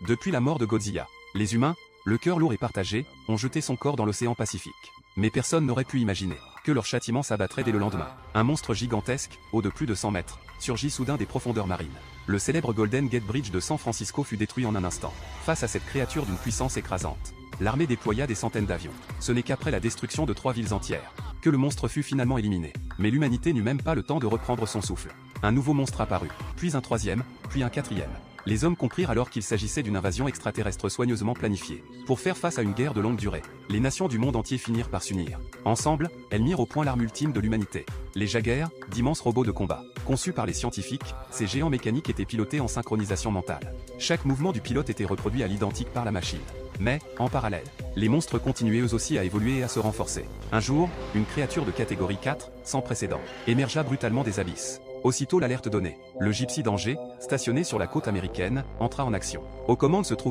Depuis la mort de Godzilla, les humains, le cœur lourd et partagé, ont jeté son corps dans l'océan Pacifique. Mais personne n'aurait pu imaginer que leur châtiment s'abattrait dès le lendemain. Un monstre gigantesque, haut de plus de 100 mètres, surgit soudain des profondeurs marines. Le célèbre Golden Gate Bridge de San Francisco fut détruit en un instant. Face à cette créature d'une puissance écrasante, l'armée déploya des centaines d'avions. Ce n'est qu'après la destruction de 3 villes entières que le monstre fut finalement éliminé. Mais l'humanité n'eut même pas le temps de reprendre son souffle. Un nouveau monstre apparut, puis un troisième, puis un quatrième. Les hommes comprirent alors qu'il s'agissait d'une invasion extraterrestre soigneusement planifiée. Pour faire face à une guerre de longue durée, les nations du monde entier finirent par s'unir. Ensemble, elles mirent au point l'arme ultime de l'humanité. Les Jaguars, d'immenses robots de combat. Conçus par les scientifiques, ces géants mécaniques étaient pilotés en synchronisation mentale. Chaque mouvement du pilote était reproduit à l'identique par la machine. Mais, en parallèle, les monstres continuaient eux aussi à évoluer et à se renforcer. Un jour, une créature de catégorie 4, sans précédent, émergea brutalement des abysses. Aussitôt l'alerte donnée, le Gypsy d'Angers, stationné sur la côte américaine, entra en action. Aux commandes se trouve